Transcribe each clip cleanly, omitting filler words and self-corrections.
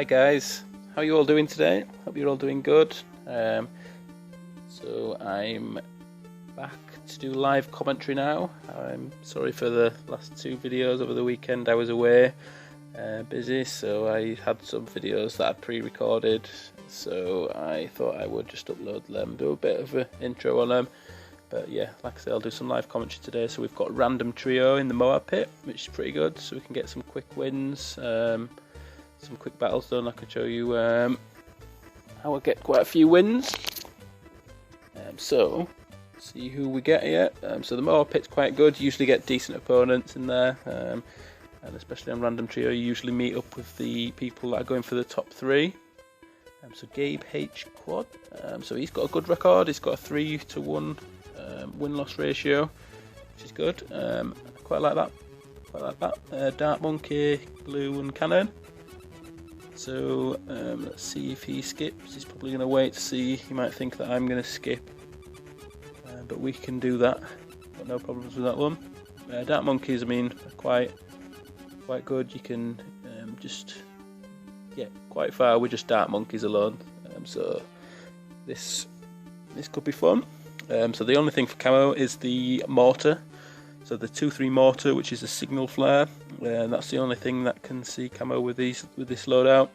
Hi guys, how are you all doing today? Hope you're all doing good. So I'm back to do live commentary now. I'm sorry for the last two videos over the weekend. I was away, busy, so I had some videos that I pre-recorded, so I thought I would just upload them, do a bit of an intro on them. But yeah, like I say, I'll do some live commentary today. So we've got Random Trio in the Moab pit, which is pretty good, so we can get some quick wins, some quick battles done. I can show you how I get quite a few wins. So, see who we get here. So the Moab pit's quite good, you usually get decent opponents in there, and especially on Random Trio, you usually meet up with the people that are going for the top three. So Gabe H Quad, so he's got a good record, he's got a 3-to-1 win-loss ratio, which is good. Quite like that. Dark Monkey, Blue and Cannon. So let's see if he skips. He's probably going to wait to see. He might think that I'm going to skip, but we can do that. Got no problems with that one. Dark Monkeys, I mean, are quite good. You can just get quite far with just Dark Monkeys alone. So this could be fun. So the only thing for camo is the mortar. So the 2-3 mortar, which is a signal flare, that's the only thing that can see camo with this loadout.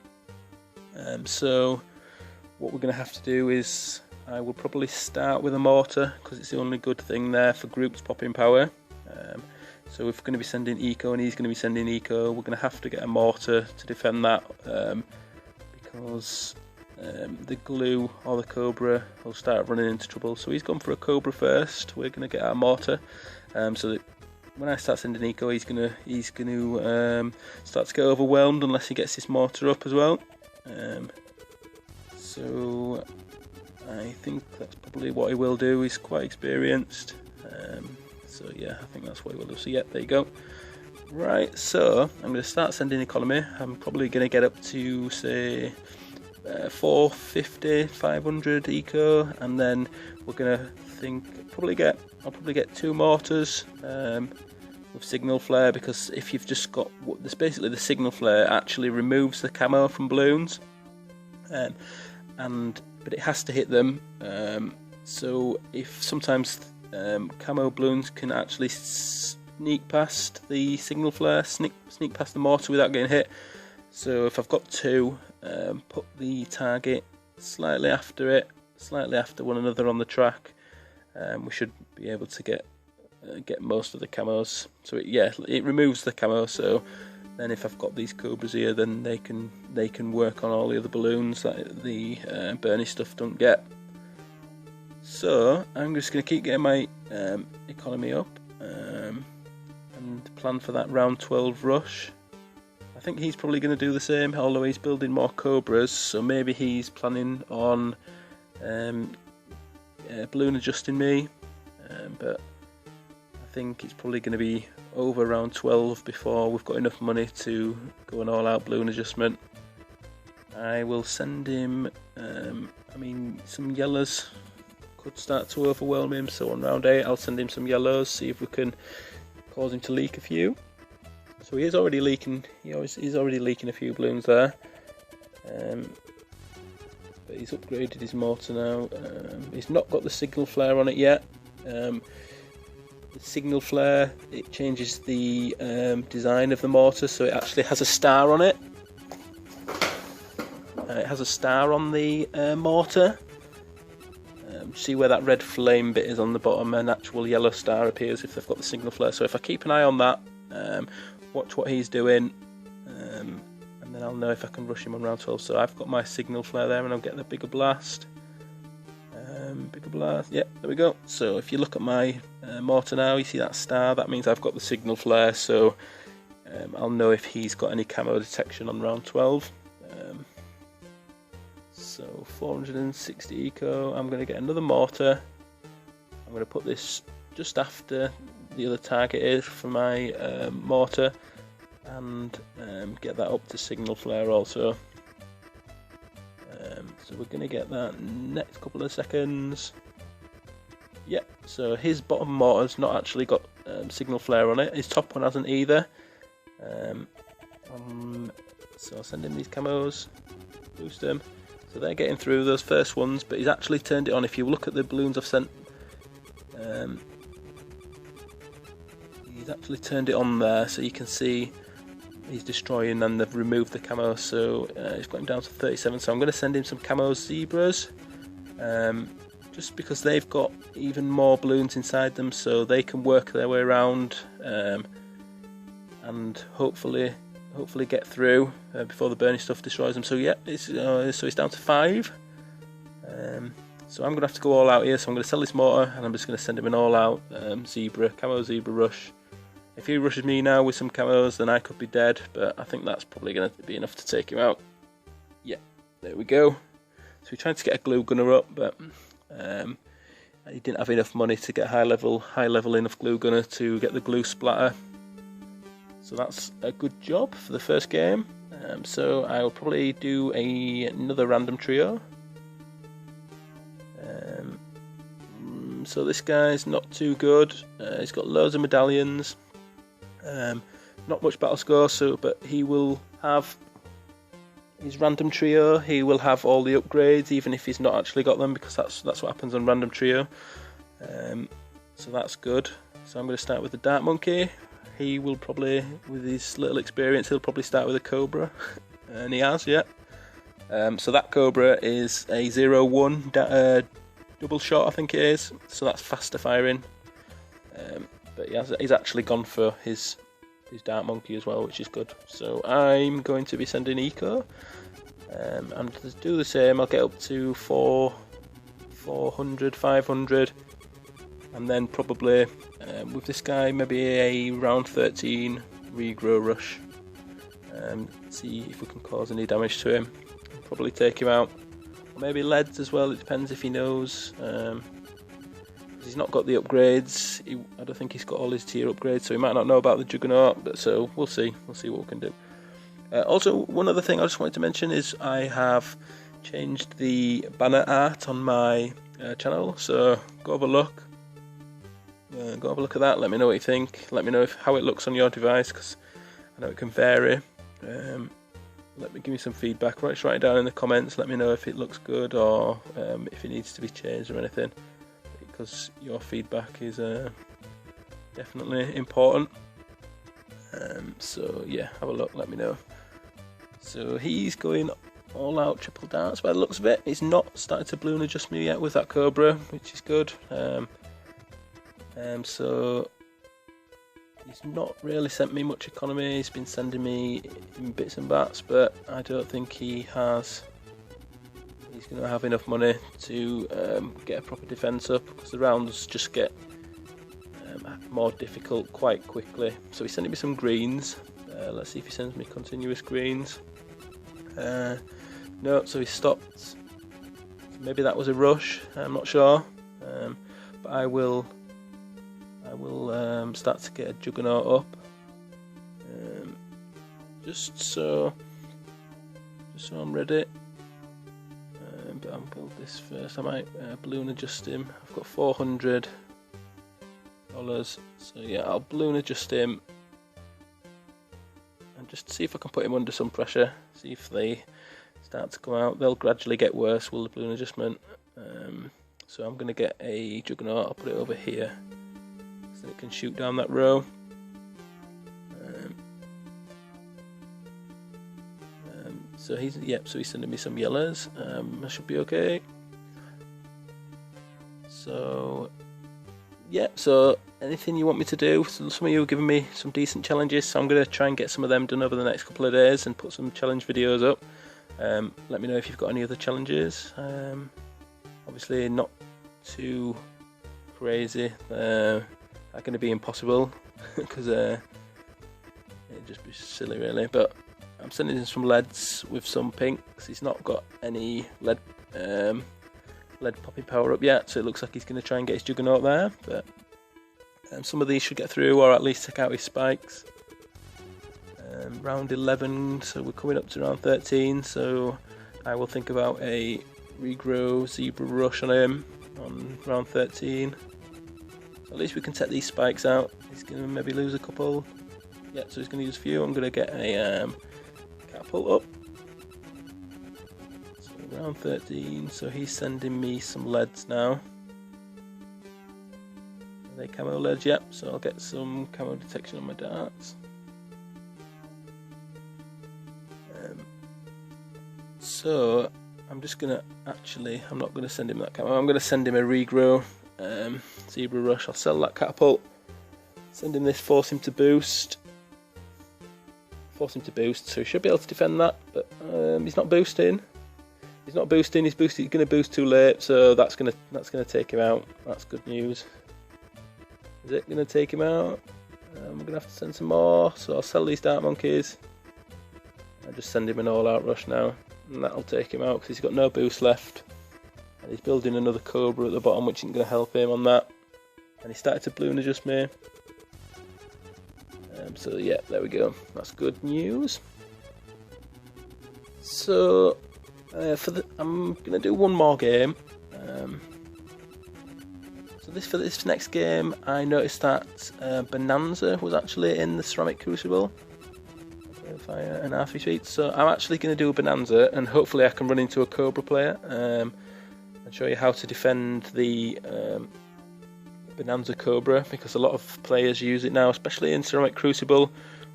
So what we're going to have to do is, I will probably start with a mortar because it's the only good thing there for groups popping power. So if we're going to be sending eco and he's going to be sending eco, we're going to have to get a mortar to defend that, because the glue or the cobra will start running into trouble. So he's gone for a cobra first. We're going to get our mortar, so that when I start sending eco, he's going to start to get overwhelmed unless he gets his mortar up as well. So I think that's probably what he will do. He's quite experienced, so yeah, I think that's what he will do. So yeah, there you go. Right, so I'm going to start sending economy. I'm probably going to get up to, say, 450, 500 eco, and then we're gonna I'll probably get 2 mortars with signal flare, because if you've just got this, basically the signal flare actually removes the camo from balloons, but it has to hit them. So if sometimes camo balloons can actually sneak past the signal flare, sneak past the mortar without getting hit. So if I've got 2, put the target slightly after one another on the track, we should be able to get most of the camos. So it removes the camo. So then if I've got these cobras here, then they can work on all the other balloons that the Bernie stuff don't get. So I'm just going to keep getting my economy up, and plan for that round 12 rush. I think he's probably going to do the same, although he's building more cobras, so maybe he's planning on balloon adjusting me, but I think it's probably going to be over round 12 before we've got enough money to go an all-out balloon adjustment. I will send him, some yellows could start to overwhelm him, so on round 8 I'll send him some yellows, see if we can cause him to leak a few. So he is already leaking. He's already leaking a few balloons there, but he's upgraded his mortar now. He's not got the signal flare on it yet. The signal flare, it changes the design of the mortar, so it actually has a star on it. It has a star on the mortar. See where that red flame bit is on the bottom? An actual yellow star appears if they've got the signal flare. So if I keep an eye on that, watch what he's doing, and then I'll know if I can rush him on round 12. So I've got my signal flare there, and I'm getting a bigger blast. Yeah, there we go. So if you look at my mortar now, you see that star, that means I've got the signal flare, so I'll know if he's got any camo detection on round 12. So 460 eco, I'm going to get another mortar. I'm going to put this just after the other target is for my mortar, and get that up to signal flare also. So we're going to get that next couple of seconds. Yeah, so his bottom mortar's not actually got signal flare on it, his top one hasn't either. So I'll send him these camos, boost them. So they're getting through those first ones, but he's actually turned it on. If you look at the balloons I've sent, he's actually turned it on there, so you can see he's destroying, and they've removed the camo, so he's got him down to 37. So I'm going to send him some camo zebras, just because they've got even more balloons inside them, so they can work their way around and hopefully get through before the burning stuff destroys them. So yeah, so it's down to 5. So I'm going to have to go all out here, so I'm going to sell this motor and I'm just going to send him an all out camo zebra rush. If he rushes me now with some camos, then I could be dead, but I think that's probably going to be enough to take him out. Yeah, there we go. So we tried to get a glue gunner up, but he didn't have enough money to get high level enough glue gunner to get the glue splatter. So that's a good job for the first game. So I will probably do another random trio. So this guy's not too good. He's got loads of medallions. Not much battle score, but he will have his random trio. He will have all the upgrades, even if he's not actually got them, because that's what happens on random trio. So that's good. So I'm going to start with the Dark Monkey. He will probably, with his little experience, he'll probably start with a Cobra, and he has, yeah. So that Cobra is a 0-1 double shot, I think it is. So that's faster firing. But he's actually gone for his Dark Monkey as well, which is good. So I'm going to be sending Eco, and to do the same, I'll get up to 400, 500, and then probably with this guy maybe a round 13 regrow rush. See if we can cause any damage to him. Probably take him out. Or maybe leads as well. It depends if he knows. He's not got the upgrades. I don't think he's got all his tier upgrades, so he might not know about the Juggernaut. But so we'll see. We'll see what we can do. Also, one other thing I just wanted to mention is I have changed the banner art on my channel. So go have a look. Go have a look at that. Let me know what you think. Let me know how it looks on your device, because I know it can vary. Give me some feedback. Write it down in the comments. Let me know if it looks good or if it needs to be changed or anything, because your feedback is definitely important. So yeah, have a look, let me know. So he's going all out triple darts by the looks of it. He's not started to balloon adjust me yet with that Cobra, which is good. So he's not really sent me much economy. He's been sending me in bits and bats, but I don't think he's going to have enough money to get a proper defence up, because the rounds just get more difficult quite quickly. So he's sending me some greens. Let's see if he sends me continuous greens. No, so he stopped. Maybe that was a rush, I'm not sure. But I will start to get a Juggernaut up. Just so I'm ready. But I'll build this first. I might balloon adjust him. I've got $400, so yeah, I'll balloon adjust him and just see if I can put him under some pressure. See if they start to come out. They'll gradually get worse with the balloon adjustment. So I'm going to get a Juggernaut. I'll put it over here so it can shoot down that row. So he's sending me some yellows. I should be okay. So yeah, so anything you want me to do? So some of you have given me some decent challenges, so I'm going to try and get some of them done over the next couple of days and put some challenge videos up. Let me know if you've got any other challenges. Obviously not too crazy. They're going to be impossible because it'd just be silly really, but I'm sending in some leads with some pinks. He's not got any lead popping power up yet, so it looks like he's going to try and get his Juggernaut there, but some of these should get through, or at least take out his spikes. Round 11, so we're coming up to round 13, so I will think about a regrow zebra rush on him on round 13. So at least we can take these spikes out. He's going to maybe lose a couple. Yeah, so he's going to use a few. I'm going to get a catapult up. So round 13, so he's sending me some leads now. Are they camo leads? Yep, so I'll get some camo detection on my darts. So I'm just gonna I'm not gonna send him that camo. I'm gonna send him a regrow Zebra Rush. I'll sell that catapult. Send him this, force him to boost. So he should be able to defend that, but he's not boosting. He's not boosting. He's going to boost too late, so that's going to take him out. That's good news. Is it going to take him out? I'm going to have to send some more. So I'll sell these Dart Monkeys. I'll just send him an all-out rush now, and that'll take him out because he's got no boost left. And he's building another Cobra at the bottom, which isn't going to help him on that. And he started to balloon adjust me. So yeah, there we go. That's good news. So I'm gonna do one more game. So for this next game, I noticed that Bonanza was actually in the Ceramic Crucible. Fire and R3 Sheets. So I'm actually going to do a Bonanza, and hopefully I can run into a Cobra player and show you how to defend the Bonanza Cobra, because a lot of players use it now, especially in Ceramic Crucible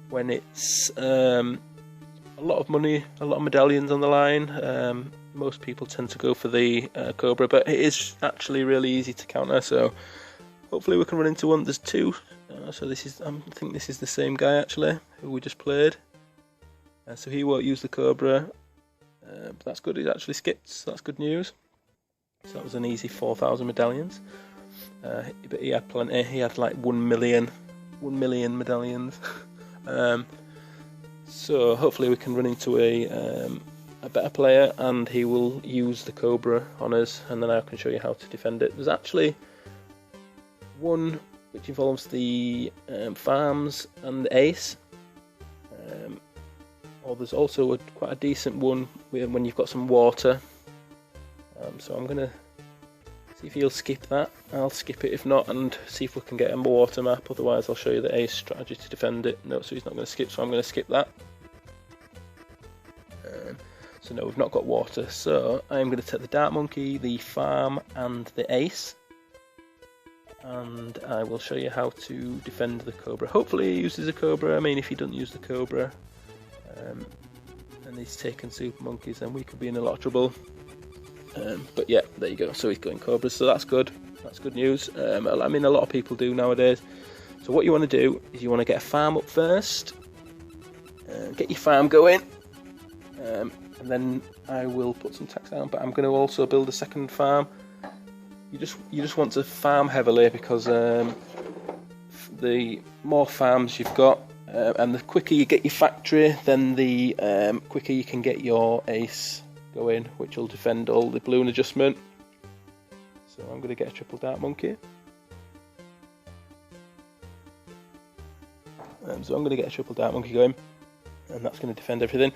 when it's a lot of money, a lot of medallions on the line. Most people tend to go for the Cobra, but it is actually really easy to counter, so hopefully we can run into one. There's two, so I think this is the same guy actually who we just played, so he won't use the Cobra, but that's good. He actually skipped, so that's good news. So that was an easy 4,000 medallions. But he had plenty. He had like 1 million medallions. So hopefully we can run into a better player, and he will use the Cobra on us, and then I can show you how to defend it. There's actually one which involves the farms and the ace. Or there's also quite a decent one when you've got some water. So I'm gonna see if he'll skip that. I'll skip it if not, and see if we can get a water map. Otherwise I'll show you the ace strategy to defend it. No, so he's not going to skip, so I'm going to skip that. So no, we've not got water, so I'm going to take the Dart Monkey, the farm and the ace, and I will show you how to defend the Cobra. Hopefully he uses a Cobra. I mean, if he doesn't use the Cobra and he's taking Super Monkeys, then we could be in a lot of trouble. But yeah, there you go. So he's going Cobras, so that's good. That's good news. I mean, a lot of people do nowadays. So what you want to do is you want to get a farm up first, get your farm going, and then I will put some tax down. But I'm going to also build a second farm. You just want to farm heavily, because the more farms you've got, and the quicker you get your factory, then the quicker you can get your ace going, which will defend all the balloon adjustment. So I'm going to get a triple Dart Monkey. So I'm going to get a triple Dart Monkey going, and that's going to defend everything.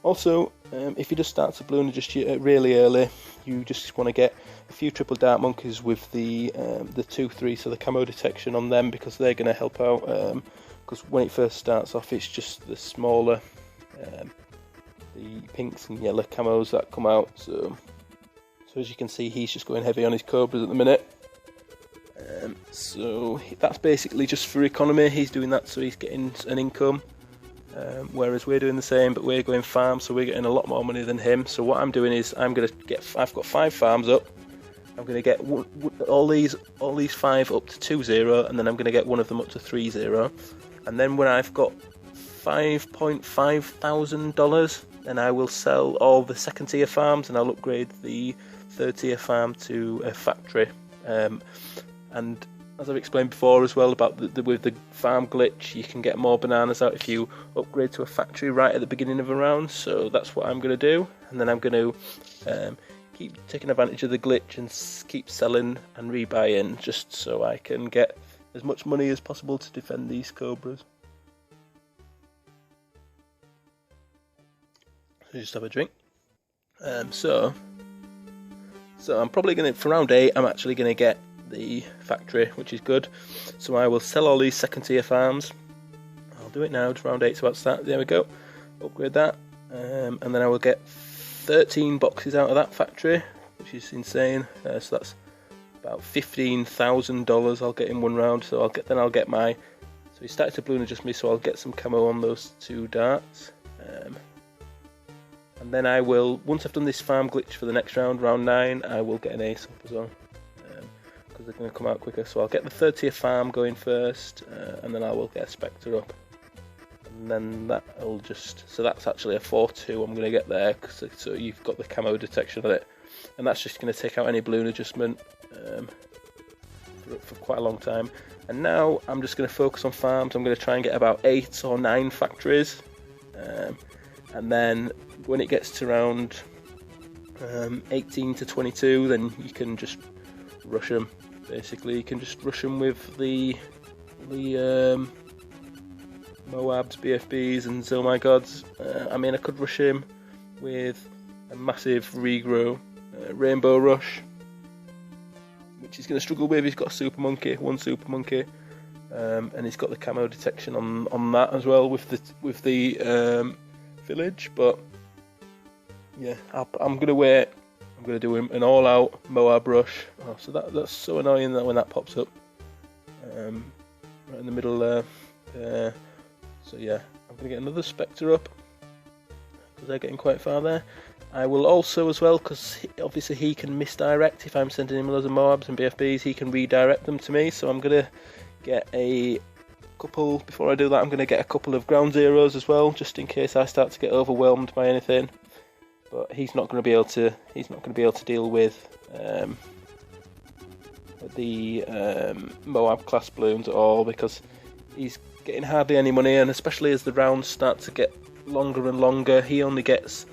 Also, if you just start to balloon adjust really early, you just want to get a few triple Dart Monkeys with the 2-3, so the camo detection on them, because they're going to help out. Because when it first starts off, it's just the smaller the pinks and yellow camos that come out. So as you can see, he's just going heavy on his Cobras at the minute. So that's basically just for economy. He's doing that so he's getting an income, whereas we're doing the same, but we're going farm, so we're getting a lot more money than him. So what I'm doing is I've got 5 farms up. I'm going to get all these 5 up to 2-0, and then I'm going to get one of them up to 3-0. And then when I've got $5,500, then I will sell all the second tier farms, and I'll upgrade the third tier farm to a factory. And as I've explained before as well about with the farm glitch, you can get more bananas out if you upgrade to a factory right at the beginning of a round. So that's what I'm going to do, and then I'm going to keep taking advantage of the glitch and keep selling and rebuying, just so I can get as much money as possible to defend these Cobras. So just have a drink. So I'm probably going to, for round 8, I'm actually going to get the factory, which is good. So I will sell all these second tier farms. I'll do it now, to round 8, so that's that. There we go. Upgrade that. and then I will get 13 boxes out of that factory, which is insane. So that's about $15,000 I'll get in one round. So I'll get my. So he started to balloon adjust me, so I'll get some camo on those 2 darts. And then I will, once I've done this farm glitch for the next round, round 9, I will get an ace up as well, because they're going to come out quicker. So I'll get the 3rd tier farm going first, and then I will get a Spectre up. And then that'll just, so that's actually a 4-2 I'm going to get there, so you've got the camo detection on it. And that's just going to take out any balloon adjustment for quite a long time. And now I'm just going to focus on farms. I'm going to try and get about 8 or 9 factories. And then when it gets to round 18 to 22, then you can just rush them. Basically, you can just rush them with the Moabs, BFBs, and Oh My Gods. I mean, I could rush him with a massive regrow Rainbow Rush, which he's going to struggle with. He's got a Super Monkey, 1 Super Monkey, and he's got the camo detection on that as well with the village. But yeah, I'm going to wait. I'm going to do him an all-out Moab Rush. Oh, so that's so annoying that when that pops up right in the middle there. So yeah, I'm going to get another Spectre up because they're getting quite far there. I will also as well, because obviously he can misdirect. If I'm sending him loads of Moabs and BFBs, he can redirect them to me. So I'm going to get a couple, before I do that, I'm going to get a couple of ground zeros as well, just in case I start to get overwhelmed by anything. But he's not going to be able to deal with the Moab class balloons at all, because he's getting hardly any money, and especially as the rounds start to get longer and longer, he only gets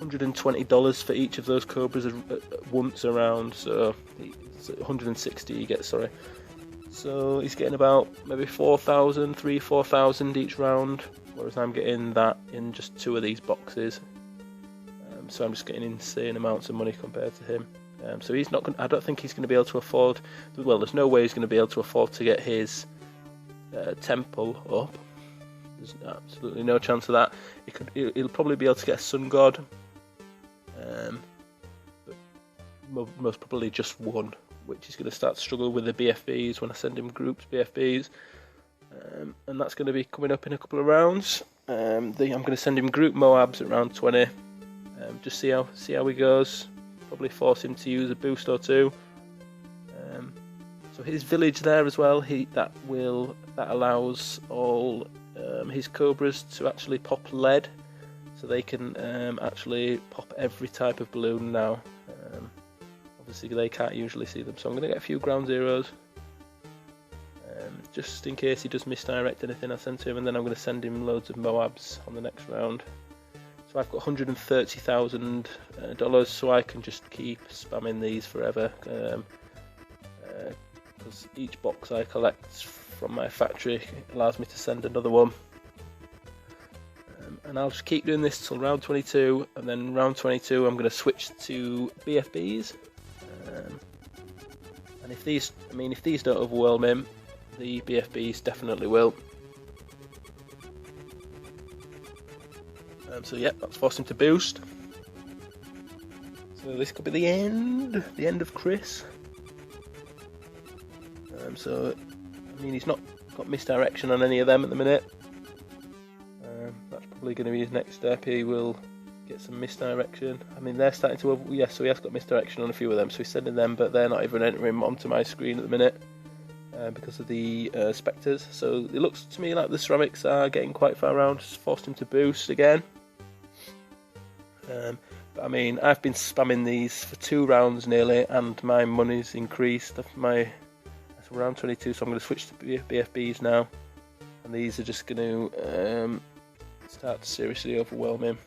$120 for each of those Cobras once around, so it's 160 he gets, sorry. So he's getting about maybe 4,000 each round, whereas I'm getting that in just 2 of these boxes. So I'm just getting insane amounts of money compared to him. So he's not. I don't think he's going to be able to afford. Well, there's no way he's going to be able to afford to get his temple up. There's absolutely no chance of that. He'll probably be able to get a Sun God, but most probably just 1, which is going to start to struggle with the BFBs when I send him groups BFBs, and that's going to be coming up in a couple of rounds. I'm going to send him group Moabs at round 20. Just see how he goes. Probably force him to use a boost or 2. So his village there as well. That allows all his Cobras to actually pop lead, so they can actually pop every type of balloon now. Obviously they can't usually see them, so I'm going to get a few ground zeros, just in case he does misdirect anything I send to him, and then I'm going to send him loads of Moabs on the next round. So I've got $130,000, so I can just keep spamming these forever, because each box I collect from my factory allows me to send another one. And I'll just keep doing this till round 22, and then round 22 I'm going to switch to BFBs. And if these don't overwhelm him, the BFBs definitely will. So yeah, that's forced him to boost. So this could be the end of Chris. So I mean, he's not got misdirection on any of them at the minute. That's probably going to be his next step. He will get some misdirection. I mean, they're starting to so he has got misdirection on a few of them, so he's sending them, but they're not even entering onto my screen at the minute because of the Spectres. So it looks to me like the ceramics are getting quite far around. Just forced him to boost again. But I mean, I've been spamming these for 2 rounds nearly, and my money's increased. That's round 22, so I'm going to switch to BFBs now, and these are just going to start to seriously overwhelm him.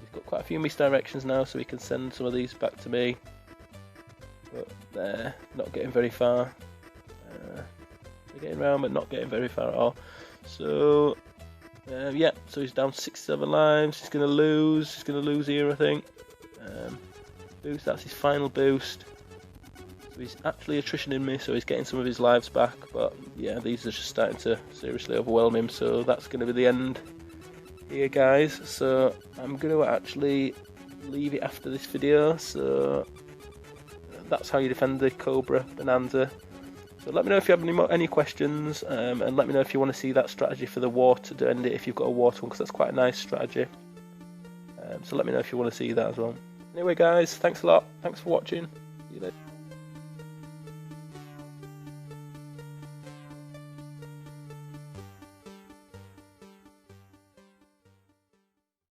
He's got quite a few misdirections now, so he can send some of these back to me, but they're not getting very far. They're getting around, but not getting very far at all. So yeah, so he's down 67 lives. He's going to lose. He's going to lose here, I think. Boost. That's his final boost. So he's actually attritioning me, so he's getting some of his lives back. But yeah, these are just starting to seriously overwhelm him. So that's going to be the end here, guys. So I'm going to actually leave it after this video. So that's how you defend the Cobra Bonanza. So let me know if you have any questions, and let me know if you want to see that strategy for the water to end it if you've got a water one, because that's quite a nice strategy. So let me know if you want to see that as well. Anyway, guys, thanks a lot. Thanks for watching.